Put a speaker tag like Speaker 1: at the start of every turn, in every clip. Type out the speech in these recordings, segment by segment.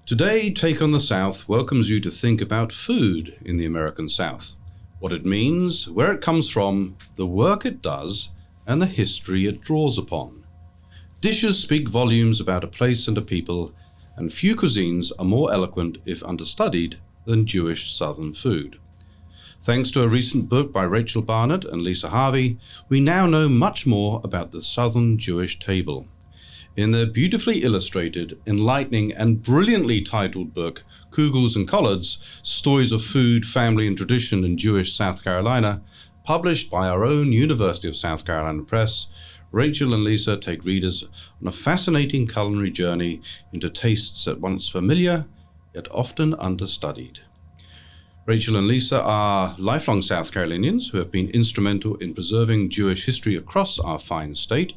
Speaker 1: Today, Take on the South welcomes you to think about food in the American South, what it means, where it comes from, the work it does, and the history it draws upon. Dishes speak volumes about a place and a people, and few cuisines are more eloquent, if understudied, than Jewish Southern food. Thanks to a recent book by Rachel Barnett and Lyssa Harvey, we now know much more about the Southern Jewish table. In their beautifully illustrated, enlightening, and brilliantly titled book, Kugels and Collards, Stories of Food, Family and Tradition in Jewish South Carolina, published by our own University of South Carolina Press, Rachel and Lyssa take readers on a fascinating culinary journey into tastes at once familiar, yet often understudied. Rachel and Lyssa are lifelong South Carolinians who have been instrumental in preserving Jewish history across our fine state.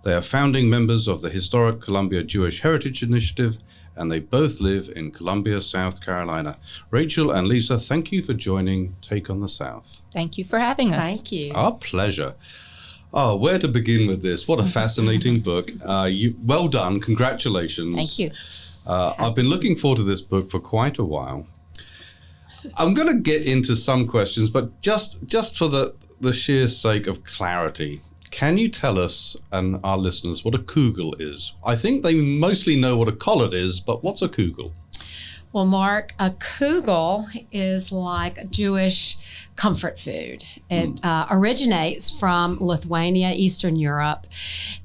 Speaker 1: They are founding members of the historic Columbia Jewish Heritage Initiative, and they both live in Columbia, South Carolina. Rachel and Lyssa, thank you for joining Take on the South.
Speaker 2: Thank you for having us.
Speaker 3: Thank you.
Speaker 1: Our pleasure. Oh, where to begin with this? What a fascinating book. Well done. Congratulations.
Speaker 2: Thank you.
Speaker 1: I've been looking forward to this book for quite a while. I'm going to get into some questions, but just for the sheer sake of clarity, can you tell us and our listeners what a kugel is? I think they mostly know what a collard is, but what's a kugel?
Speaker 3: Well, Mark, a kugel is like a Jewish comfort food. It originates from Lithuania, Eastern Europe.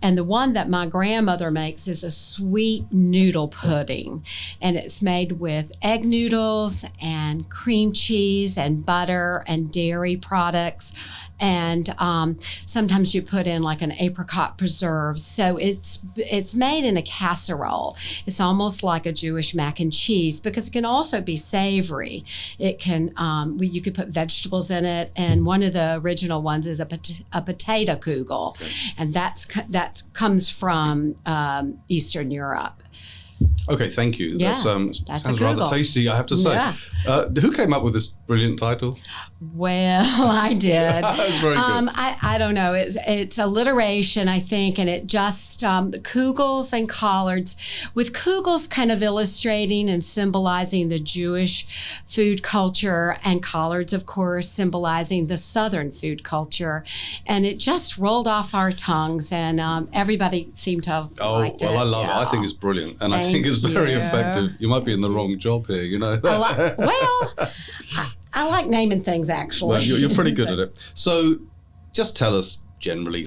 Speaker 3: And the one that my grandmother makes is a sweet noodle pudding. And it's made with egg noodles and cream cheese and butter and dairy products. And sometimes you put in like an apricot preserve. So it's made in a casserole. It's almost like a Jewish mac and cheese because it can also be savory. It can you could put vegetables in it, and one of the original ones is a potato kugel, okay. And that comes from Eastern Europe.
Speaker 1: Okay, thank you.
Speaker 3: Yeah,
Speaker 1: that sounds rather tasty, I have to say. Yeah. Who came up with this brilliant title?
Speaker 3: Well, I did.
Speaker 1: That's very good.
Speaker 3: I don't know. It's alliteration, I think, and it just the Kugels and Collards, with Kugels kind of illustrating and symbolizing the Jewish food culture, and Collards, of course, symbolizing the Southern food culture, and it just rolled off our tongues, and everybody seemed to have liked it.
Speaker 1: I love it. I think it's brilliant, and I think it's very effective. You might be in the wrong job here, you know.
Speaker 3: I like naming things, actually.
Speaker 1: Well, you're pretty good at it. So just tell us generally,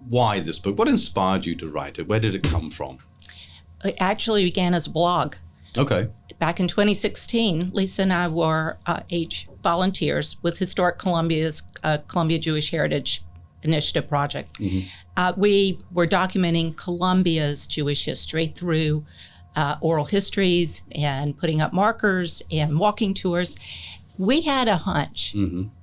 Speaker 1: why this book? What inspired you to write it? Where did it come from?
Speaker 2: It actually began as a blog.
Speaker 1: Okay.
Speaker 2: Back in 2016, Lyssa and I were volunteers with Historic Columbia's Columbia Jewish Heritage Initiative project. Mm-hmm. We were documenting Columbia's Jewish history through oral histories and putting up markers and walking tours. We had a hunch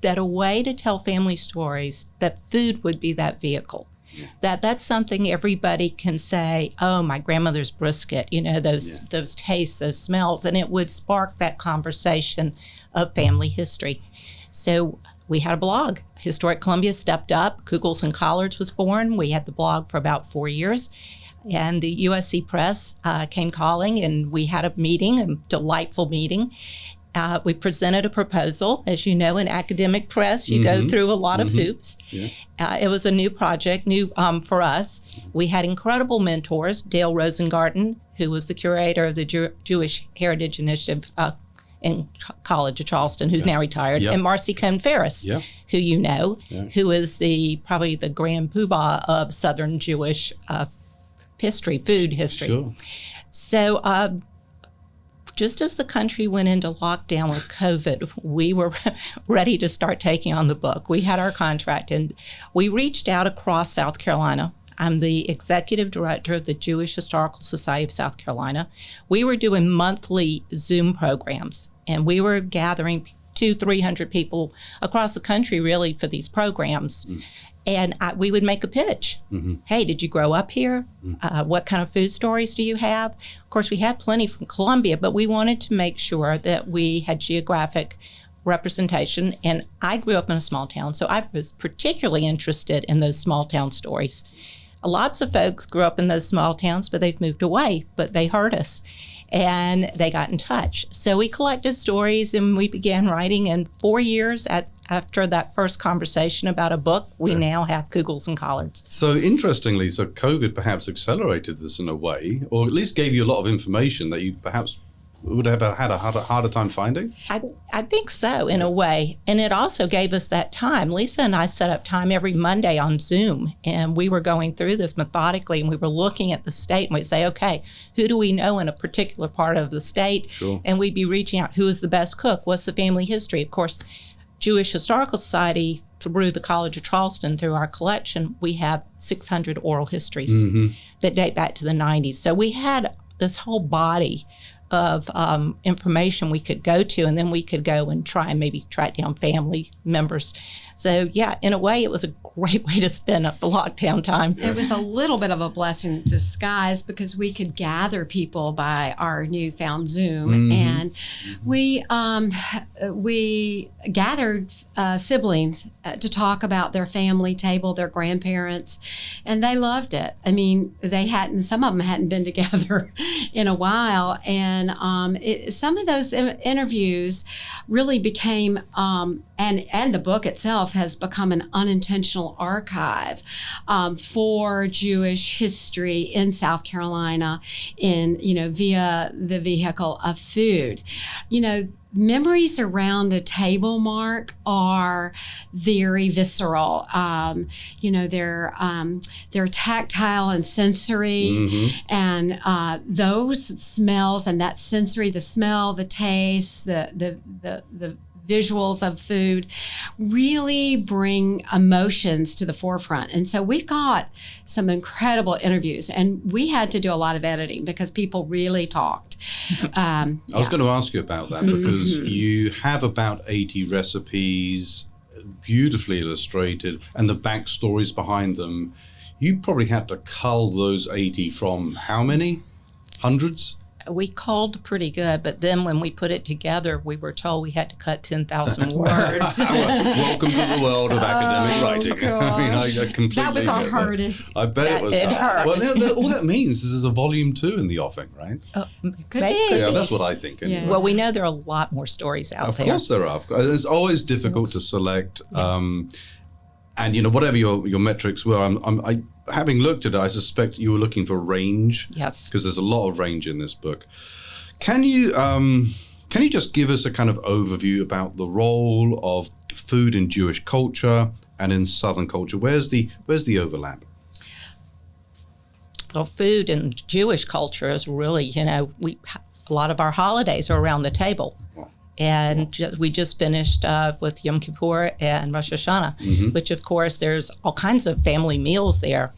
Speaker 2: that a way to tell family stories, that food would be that vehicle. Yeah. That's something everybody can say, oh, my grandmother's brisket, those tastes, those smells, and it would spark that conversation of family history. So we had a blog. Historic Columbia stepped up. Kugels and Collards was born. We had the blog for about 4 years. And the USC Press came calling, and we had a meeting, a delightful meeting. We presented a proposal. As you know, in academic press, you go through a lot of hoops. Yeah. It was a new project, new for us. We had incredible mentors, Dale Rosengarten, who was the curator of the Jewish Heritage Initiative in College of Charleston, who's now retired, and Marcy Cohn-Ferris, who you know, who is probably the grand poobah of Southern Jewish history, food history. Sure. So just as the country went into lockdown with COVID, we were ready to start taking on the book. We had our contract, and we reached out across South Carolina. I'm the executive director of the Jewish Historical Society of South Carolina. We were doing monthly Zoom programs, and we were gathering 200-300 people across the country, really, for these programs. And we would make a pitch. Hey, did you grow up here? What kind of food stories do you have? Of course, we had plenty from Columbia, but we wanted to make sure that we had geographic representation. And I grew up in a small town, so I was particularly interested in those small town stories. Lots of folks grew up in those small towns, but they've moved away, but they heard us. And they got in touch. So we collected stories and we began writing. And 4 years after that first conversation about a book, we now have Kugels and Collards.
Speaker 1: So interestingly, COVID perhaps accelerated this in a way, or at least gave you a lot of information that you perhaps would have had a harder time finding?
Speaker 2: I think so, in a way. And it also gave us that time. Lyssa and I set up time every Monday on Zoom, and we were going through this methodically, and we were looking at the state, and we'd say, okay, who do we know in a particular part of the state?
Speaker 1: Sure.
Speaker 2: And we'd be reaching out, who is the best cook? What's the family history? Of course, Jewish Historical Society, through the College of Charleston, through our collection, we have 600 oral histories that date back to the 90s. So we had this whole body of information we could go to, and then we could go and try and maybe track down family members. So yeah, in a way, it was a great way to spend up the lockdown time.
Speaker 3: It was a little bit of a blessing in disguise because we could gather people by our newfound Zoom, and we gathered siblings to talk about their family table, their grandparents, and they loved it. I mean, some of them hadn't been together in a while, and some of those interviews really became, and the book itself has become an unintentional archive for Jewish history in South Carolina, via the vehicle of food. Memories around a table, Mark, are very visceral. They're tactile and sensory, and those smells and that sensory, the smell, the taste, the visuals of food really bring emotions to the forefront. And so we've got some incredible interviews, and we had to do a lot of editing because people really talked.
Speaker 1: I was going to ask you about that because you have about 80 recipes, beautifully illustrated, and the backstories behind them. You probably had to cull those 80 from how many? Hundreds?
Speaker 2: We culled pretty good, but then when we put it together, we were told we had to cut 10,000 words.
Speaker 1: Welcome to the world of academic writing. I mean, I completely
Speaker 3: that was our
Speaker 1: get
Speaker 3: hardest.
Speaker 1: I bet it was
Speaker 2: It
Speaker 1: hard.
Speaker 2: hurts.
Speaker 1: Well, all that means is there's a volume 2 in the offing, right?
Speaker 3: Could
Speaker 2: Maybe.
Speaker 3: be.
Speaker 1: Yeah, that's what I think. Anyway.
Speaker 3: Yeah.
Speaker 2: Well, we know there are a lot more stories out
Speaker 1: Of
Speaker 2: there.
Speaker 1: course there are. It's always difficult to select. And whatever your metrics were, I having looked at it, I suspect you were looking for range.
Speaker 2: Yes.
Speaker 1: Because there's a lot of range in this book. Can you just give us a kind of overview about the role of food in Jewish culture and in Southern culture? Where's the overlap?
Speaker 2: Well, food in Jewish culture is really, a lot of our holidays are around the table. And we just finished with Yom Kippur and Rosh Hashanah, which, of course, there's all kinds of family meals there.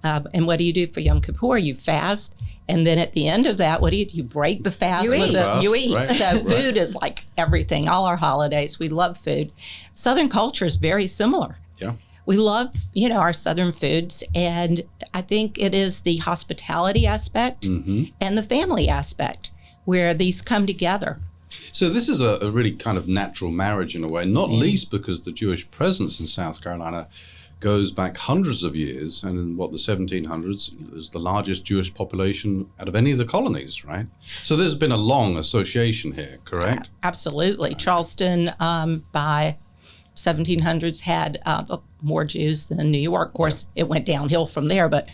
Speaker 2: And what do you do for Yom Kippur? You fast. And then at the end of that, what do? You break the fast. You eat.
Speaker 1: Right.
Speaker 2: So food is like everything, all our holidays. We love food. Southern culture is very similar.
Speaker 1: Yeah.
Speaker 2: We love, our Southern foods. And I think it is the hospitality aspect and the family aspect where these come together.
Speaker 1: So this is a really kind of natural marriage in a way, not least because the Jewish presence in South Carolina goes back hundreds of years, and in the 1700s, there's the largest Jewish population out of any of the colonies, right? So there's been a long association here, correct?
Speaker 2: Absolutely. Right. Charleston, by 1700s, had more Jews than New York. Of course, it went downhill from there, but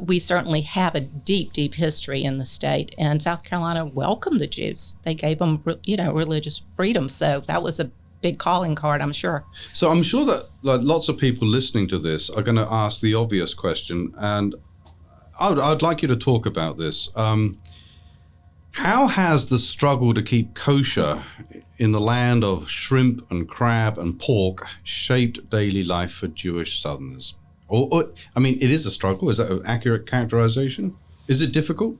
Speaker 2: we certainly have a deep, deep history in the state. And South Carolina welcomed the Jews. They gave them, religious freedom. So that was a big calling card, I'm sure.
Speaker 1: So I'm sure that lots of people listening to this are going to ask the obvious question, and I'd like you to talk about this. How has the struggle to keep kosher in the land of shrimp and crab and pork shaped daily life for Jewish Southerners? It is a struggle. Is that an accurate characterization? Is it difficult?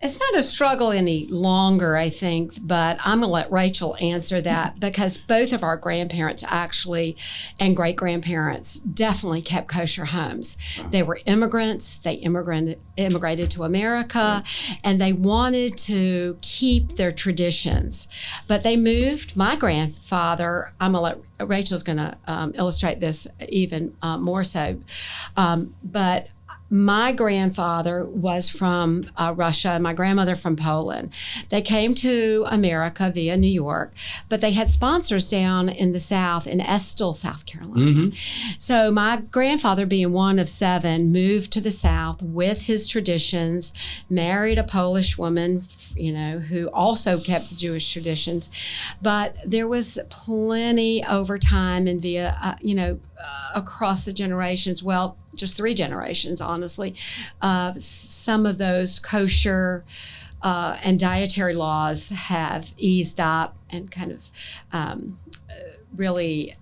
Speaker 3: It's not a struggle any longer, I think, but I'm going to let Rachel answer that because both of our grandparents actually and great-grandparents definitely kept kosher homes. They were immigrants. They immigrated to America, and they wanted to keep their traditions. But they moved. My grandfather, I'm going to let Rachel's going to illustrate this even more so, but my grandfather was from Russia and my grandmother from Poland. They came to America via New York, but they had sponsors down in the South, in Estill, South Carolina. So my grandfather, being one of 7, moved to the South with his traditions, married a Polish woman, who also kept Jewish traditions. But there was plenty over time and via, across the generations, well, just 3 generations, honestly, some of those kosher and dietary laws have eased up and kind of really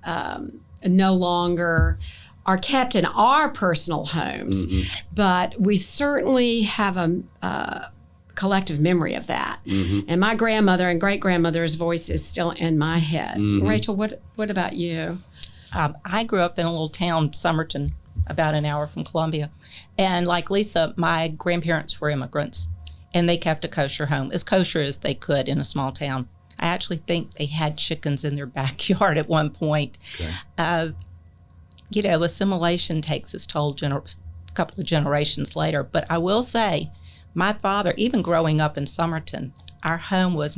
Speaker 3: no longer are kept in our personal homes. But we certainly have a collective memory of that. And my grandmother and great-grandmother's voice is still in my head. Rachel, what about you?
Speaker 2: I grew up in a little town, Somerton, about an hour from Columbia. And like Lyssa, my grandparents were immigrants, and they kept a kosher home, as kosher as they could in a small town. I actually think they had chickens in their backyard at one point. Assimilation takes its toll a couple of generations later. But I will say, my father, even growing up in Somerton, our home was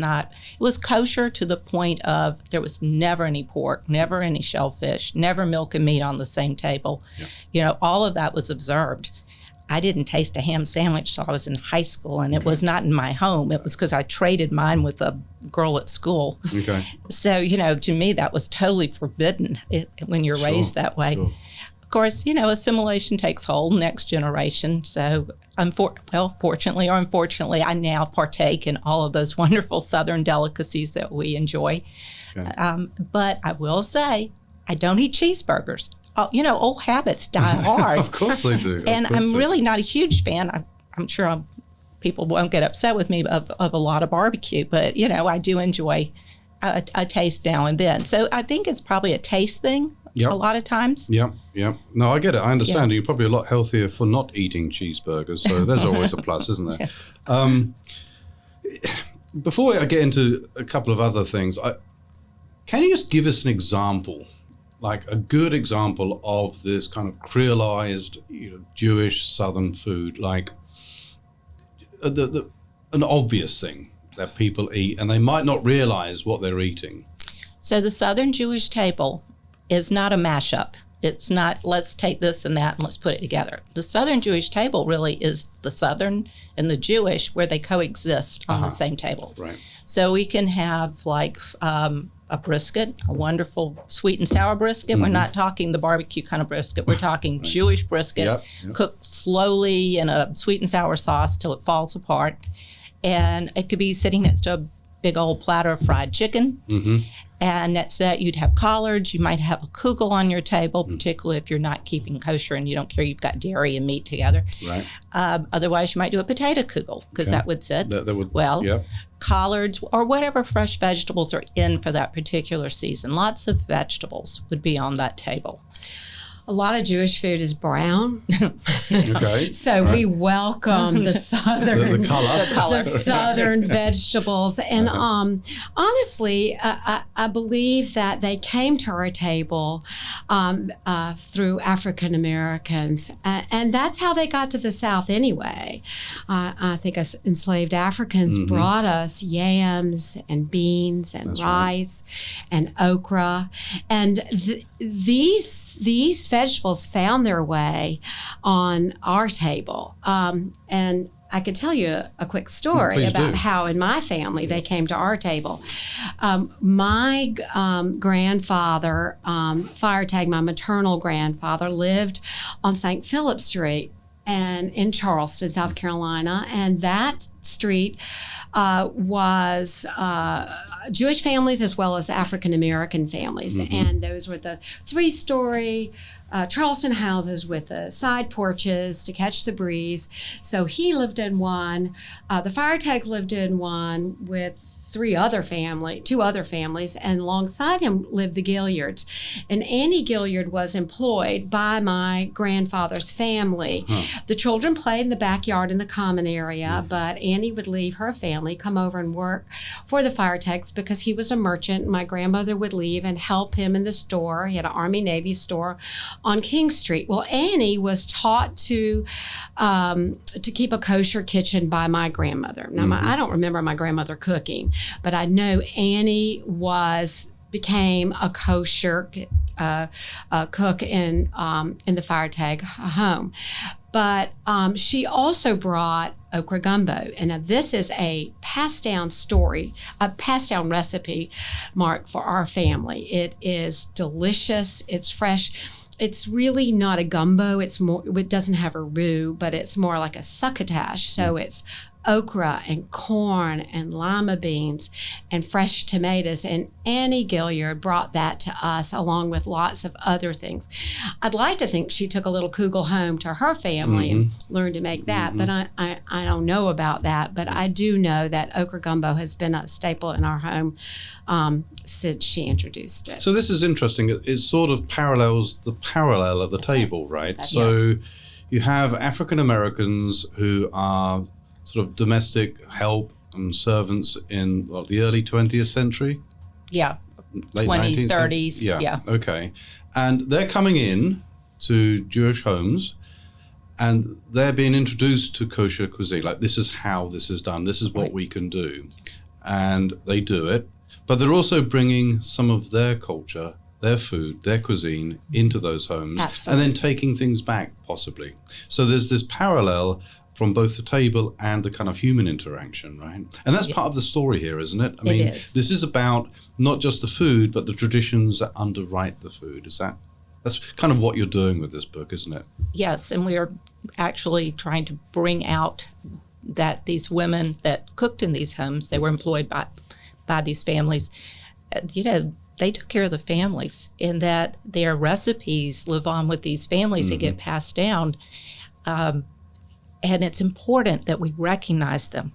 Speaker 2: kosher to the point of there was never any pork, never any shellfish, never milk and meat on the same table. All of that was observed. I didn't taste a ham sandwich till I was in high school, and it was not in my home. It was because I traded mine with a girl at school. So, to me, that was totally forbidden when you're raised that way. Of course, assimilation takes hold, next generation. So, fortunately or unfortunately, I now partake in all of those wonderful Southern delicacies that we enjoy. But I will say, I don't eat cheeseburgers. Old habits die hard.
Speaker 1: Of course they do.
Speaker 2: And I'm really not a huge fan. I'm sure people won't get upset with me of a lot of barbecue, but, I do enjoy a taste now and then. So I think it's probably a taste thing. A lot of times. No, I get it. I understand. You're probably a lot healthier for not eating cheeseburgers. So there's always a plus, isn't there? Before I get into a couple of other things, can you just give us an example, like a good example of this kind of creolized, Jewish Southern food, like an obvious thing that people eat and they might not realize what they're eating? So the Southern Jewish table is not a mashup. It's not, let's take this and that and let's put it together. The Southern Jewish table really is the Southern and the Jewish where they coexist on the same table. So we can have like a brisket, a wonderful sweet and sour brisket. We're not talking the barbecue kind of brisket. We're talking Jewish brisket, cooked slowly in a sweet and sour sauce till it falls apart. And it could be sitting next to a big old platter of fried chicken. And next to that, you'd have collards. You might have a kugel on your table, particularly if you're not keeping kosher and you don't care you've got dairy and meat together. Otherwise, you might do a potato kugel because that would sit. That would, collards or whatever fresh vegetables are in for that particular season. Lots of vegetables would be on that table.
Speaker 3: A lot of Jewish food is brown. So we welcome the southern the southern vegetables. And honestly, I believe that they came to our table through African Americans. And that's how they got to the South anyway. I think us enslaved Africans brought us yams and beans and rice and okra. And these vegetables found their way on our table. And I could tell you a quick story about how in my family they came to our table. My grandfather, Firetag, my maternal grandfather, lived on St. Philip Street and in Charleston, South Carolina. And that street was Jewish families as well as African American families. And those were the 3-story Charleston houses with the side porches to catch the breeze. So he lived in one. The Firetags lived in one with two other families, and alongside him lived the Gilliards. And Annie Gilliard was employed by my grandfather's family. The children played in the backyard in the common area, but Annie would leave her family, come over and work for the fire techs because he was a merchant. My grandmother would leave and help him in the store. He had an Army-Navy store on King Street. Well, Annie was taught to keep a kosher kitchen by my grandmother. Now, I don't remember my grandmother cooking, but I know Annie became a kosher cook in the fire tag home. But she also brought okra gumbo. And now this is a passed down story, a passed down recipe, Mark, for our family. It is delicious. It's fresh. It's really not a gumbo. It doesn't have a roux, but it's more like a succotash. So it's okra and corn and lima beans and fresh tomatoes. And Annie Gilliard brought that to us along with lots of other things. I'd like to think she took a little kugel home to her family and learned to make that, but I don't know about that. But I do know that okra gumbo has been a staple in our home since she introduced it.
Speaker 1: So this is interesting. It sort of parallels the parallel at the table, right? So you have African Americans who are sort of domestic help and servants in the early 20th century?
Speaker 2: Yeah,
Speaker 1: late
Speaker 2: 20s,
Speaker 1: 19th
Speaker 2: 30s.
Speaker 1: Yeah, okay. And they're coming in to Jewish homes and they're being introduced to kosher cuisine. Like, this is how this is done. This is what we can do. And they do it. But they're also bringing some of their culture, their food, their cuisine into those homes.
Speaker 3: Absolutely.
Speaker 1: And then taking things back, possibly. So there's this parallel from both the table and the kind of human interaction, right? And that's part of the story here, isn't it? I mean, this is about not just the food, but the traditions that underwrite the food. That's kind of what you're doing with this book, isn't it?
Speaker 2: Yes, and we are actually trying to bring out that these women that cooked in these homes, they were employed by these families, they took care of the families, and that their recipes live on with these families. They get passed down. And it's important that we recognize them.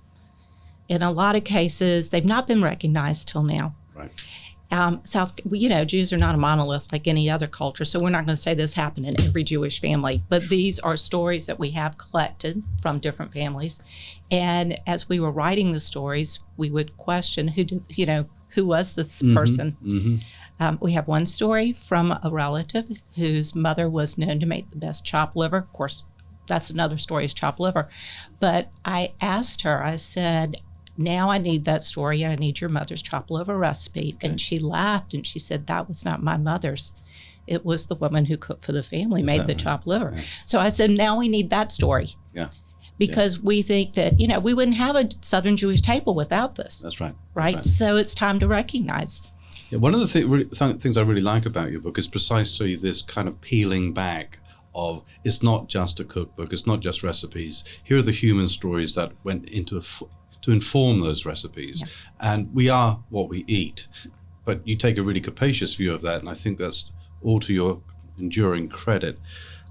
Speaker 2: In a lot of cases, they've not been recognized till now.
Speaker 1: Right.
Speaker 2: Jews are not a monolith like any other culture, so we're not going to say this happened in every Jewish family. But these are stories that we have collected from different families. And as we were writing the stories, we would question who was this person? We have one story from a relative whose mother was known to make the best chopped liver. Of course, that's another story, is chopped liver. But I asked her, I said, now I need that story. I need your mother's chopped liver recipe. Okay. And she laughed and she said, that was not my mother's. It was the woman who cooked for the family, made the chopped liver. Yeah. So I said, now we need that story. Yeah. Because we think that, we wouldn't have a Southern Jewish table without this.
Speaker 1: That's right.
Speaker 2: Right? So it's time to recognize.
Speaker 1: Yeah, one of the things I really like about your book is precisely this kind of peeling back of, it's not just a cookbook, it's not just recipes. Here are the human stories that went into to inform those recipes. Yeah. And we are what we eat. But you take a really capacious view of that, and I think that's all to your enduring credit.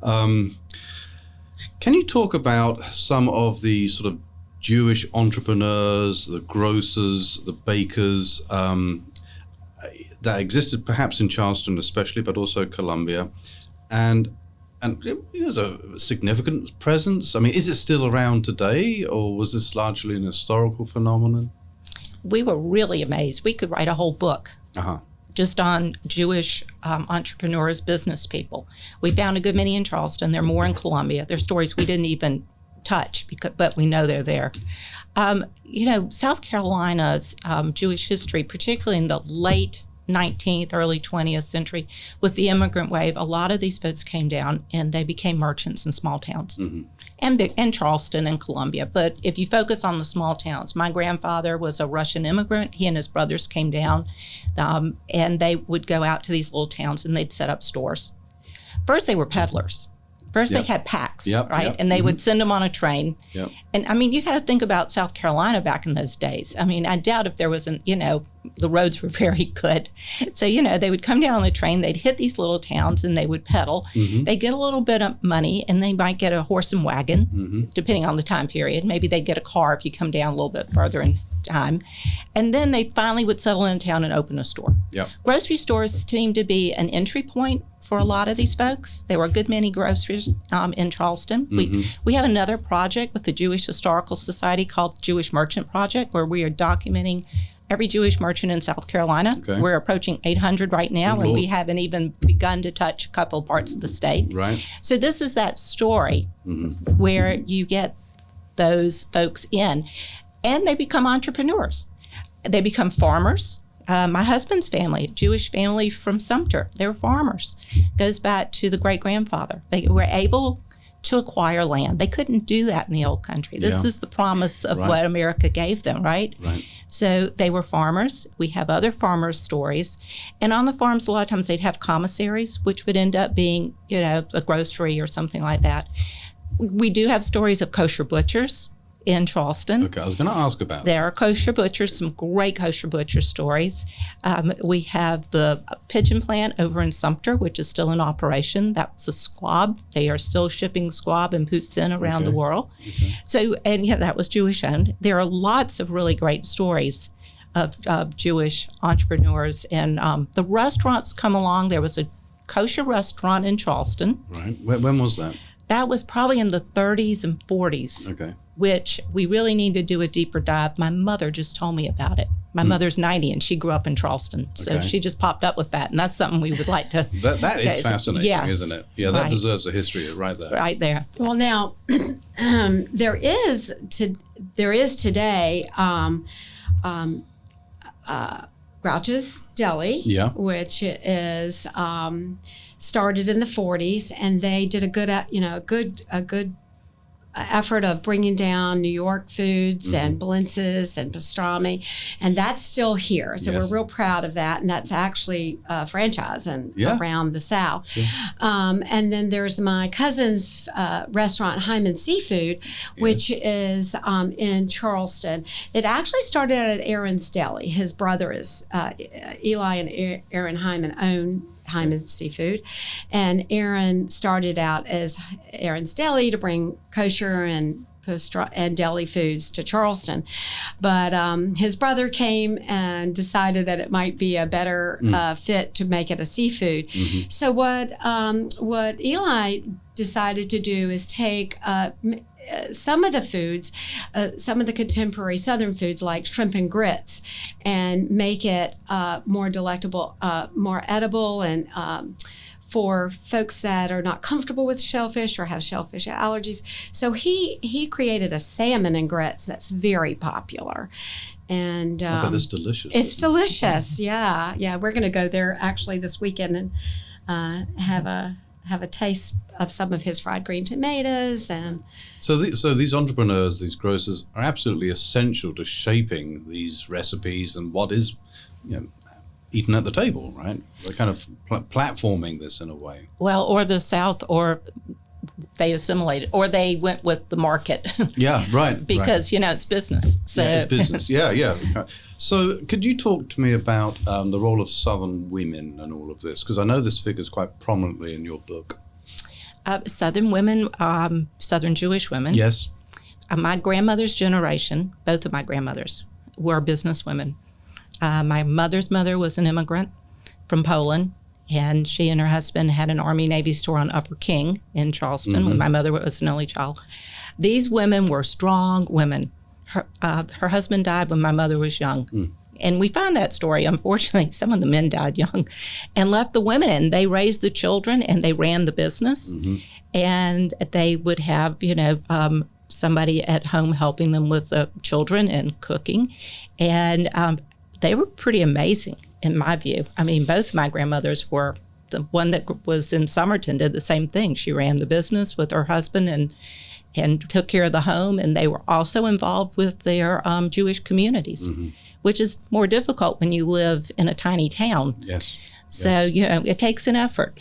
Speaker 1: Can you talk about some of the sort of Jewish entrepreneurs, the grocers, the bakers that existed perhaps in Charleston especially, but also Columbia, and there's a significant presence? I mean, is it still around today, or was this largely an historical phenomenon?
Speaker 2: We were really amazed. We could write a whole book just on Jewish entrepreneurs, business people. We found a good many in Charleston. There are more in Columbia. They're stories we didn't even touch, but we know they're there. South Carolina's Jewish history, particularly in the late 19th, early 20th century, with the immigrant wave, a lot of these folks came down and they became merchants in small towns, and Charleston and Columbia. But if you focus on the small towns, my grandfather was a Russian immigrant. He and his brothers came down, and they would go out to these little towns and they'd set up stores. First, they were peddlers. First, they had packs, right? And they would send them on a train. And I mean, you got to think about South Carolina back in those days. I mean, I doubt if there was the roads were very good. So, they would come down on the train, they'd hit these little towns and they would peddle. They'd get a little bit of money and they might get a horse and wagon, depending on the time period. Maybe they'd get a car if you come down a little bit further time. And then they finally would settle in town and open a store.
Speaker 1: Yep.
Speaker 2: Grocery stores seem to be an entry point for a lot of these folks. There were a good many groceries in Charleston. We have another project with the Jewish Historical Society called Jewish Merchant Project, where we are documenting every Jewish merchant in South Carolina.
Speaker 1: Okay.
Speaker 2: We're approaching 800 right now, and we haven't even begun to touch a couple parts of the state.
Speaker 1: Right.
Speaker 2: So this is that story where you get those folks in, and they become entrepreneurs. They become farmers. My husband's family, Jewish family from Sumter, they were farmers. Goes back to the great-grandfather. They were able to acquire land. They couldn't do that in the old country. This is the promise of what America gave them, right?
Speaker 1: Right.
Speaker 2: So they were farmers. We have other farmers' stories. And on the farms, a lot of times they'd have commissaries, which would end up being, a grocery or something like that. We do have stories of kosher butchers in Charleston.
Speaker 1: Okay, I was going to ask about
Speaker 2: There are kosher butchers, some great kosher butcher stories. We have the pigeon plant over in Sumter, which is still in operation. That's a squab. They are still shipping squab and poutine around the world. So, and that was Jewish owned. There are lots of really great stories of Jewish entrepreneurs. And the restaurants come along. There was a kosher restaurant in Charleston.
Speaker 1: Right. When was that?
Speaker 2: That was probably in the 30s and 40s.
Speaker 1: Okay.
Speaker 2: Which we really need to do a deeper dive. My mother just told me about it. My mother's 90 and she grew up in Charleston. So she just popped up with that. And that's something we would like to.
Speaker 1: That is fascinating, isn't it? Yeah, that deserves a history right there.
Speaker 2: Right there.
Speaker 3: Well, now, there is today Grouch's Deli, which is started in the 40s, and they did a good effort of bringing down New York foods and blintzes and pastrami, and that's still here. So we're real proud of that, and that's actually a franchise around the South. And then there's my cousin's restaurant, Hyman Seafood, which is in Charleston. It actually started out at Aaron's Deli. His brother is Eli and Aaron Hyman own Hyman's Seafood, and Aaron started out as Aaron's Deli to bring kosher and deli foods to Charleston, but his brother came and decided that it might be a better fit to make it a seafood. So what Eli decided to do is take some of the foods, some of the contemporary Southern foods like shrimp and grits, and make it more delectable, more edible, and for folks that are not comfortable with shellfish or have shellfish allergies. So he created a salmon and grits that's very popular. And
Speaker 1: it's delicious.
Speaker 3: It's delicious. Yeah. We're going to go there actually this weekend and have a taste of some of his fried green tomatoes. And
Speaker 1: so these entrepreneurs, these grocers, are absolutely essential to shaping these recipes and what is, eaten at the table, right? They're kind of platforming this in a way.
Speaker 2: Well, or the South, or they assimilated, or they went with the market.
Speaker 1: Yeah, right.
Speaker 2: Because, it's business. So
Speaker 1: it's business. Yeah. So could you talk to me about the role of Southern women and all of this? Because I know this figures quite prominently in your book.
Speaker 2: Southern women, Southern Jewish women.
Speaker 1: Yes.
Speaker 2: My grandmother's generation, both of my grandmothers, were business women. My mother's mother was an immigrant from Poland, and she and her husband had an Army-Navy store on Upper King in Charleston when my mother was an only child. These women were strong women. Her husband died when my mother was young. And we find that story, unfortunately, some of the men died young, and left the women in. They raised the children, and they ran the business. And they would have, somebody at home helping them with the children and cooking. And they were pretty amazing, in my view. I mean, both my grandmothers were. The one that was in Somerton did the same thing. She ran the business with her husband and took care of the home, and they were also involved with their Jewish communities, which is more difficult when you live in a tiny town.
Speaker 1: Yes.
Speaker 2: So, it takes an effort.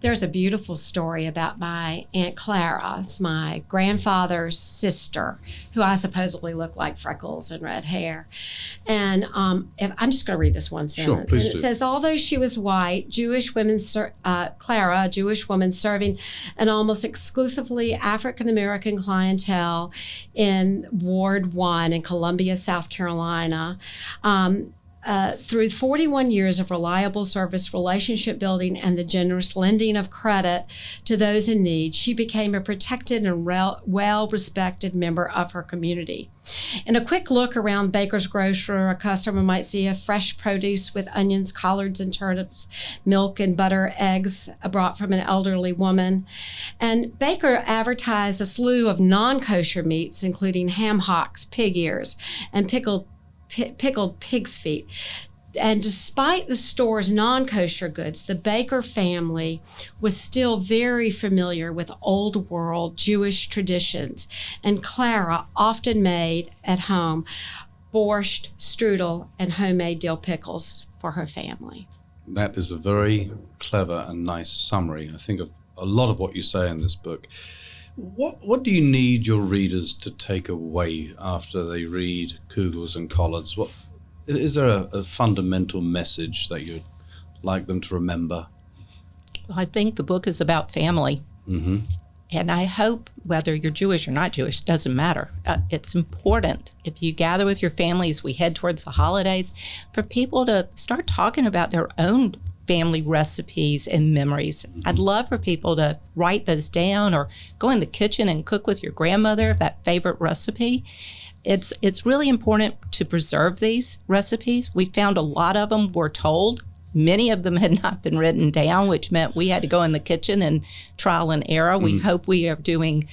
Speaker 3: There's a beautiful story about my Aunt Clara. It's my grandfather's sister, who I supposedly look like freckles and red hair. And if I'm just going to read this one sentence.
Speaker 1: Please
Speaker 3: and it
Speaker 1: do.
Speaker 3: says, although she was white, Clara, a Jewish woman serving an almost exclusively African-American clientele in Ward 1 in Columbia, South Carolina, through 41 years of reliable service, relationship building, and the generous lending of credit to those in need, she became a protected and well-respected member of her community. In a quick look around Baker's grocery, a customer might see a fresh produce with onions, collards, and turnips, milk and butter, eggs brought from an elderly woman. And Baker advertised a slew of non-kosher meats, including ham hocks, pig ears, and pickled pig's feet. And despite the store's non-kosher goods, the Baker family was still very familiar with old world Jewish traditions, and Clara often made at home borscht, strudel, and homemade dill pickles for her family.
Speaker 1: That is a very clever and nice summary, I think, of a lot of what you say in this book. What do you need your readers to take away after they read Kugels and Collards? Is there a fundamental message that you'd like them to remember?
Speaker 2: Well, I think the book is about family.
Speaker 1: Mm-hmm.
Speaker 2: And I hope, whether you're Jewish or not Jewish, doesn't matter. It's important, if you gather with your family as we head towards the holidays, for people to start talking about their own family recipes and memories. Mm-hmm. I'd love for people to write those down, or go in the kitchen and cook with your grandmother, that favorite recipe. It's really important to preserve these recipes. We found a lot of them were told. Many of them had not been written down, which meant we had to go in the kitchen and trial and error. We hope we are doing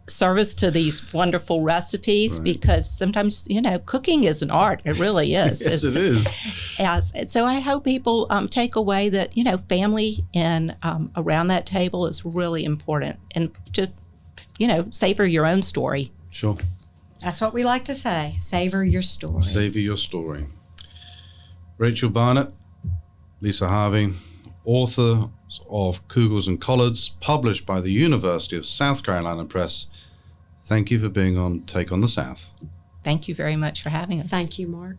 Speaker 2: service to these wonderful recipes, because sometimes, cooking is an art. It really is.
Speaker 1: Yes, it is.
Speaker 2: Yes. So I hope people take away that, family and around that table is really important, and to, savor your own story.
Speaker 1: Sure.
Speaker 3: That's what we like to say. Savor your story.
Speaker 1: Savor your story. Rachel Barnett, Lyssa Harvey, author of Kugels and Collards, published by the University of South Carolina Press. Thank you for being on Take on the South.
Speaker 2: Thank you very much for having us.
Speaker 3: Thank you, Mark.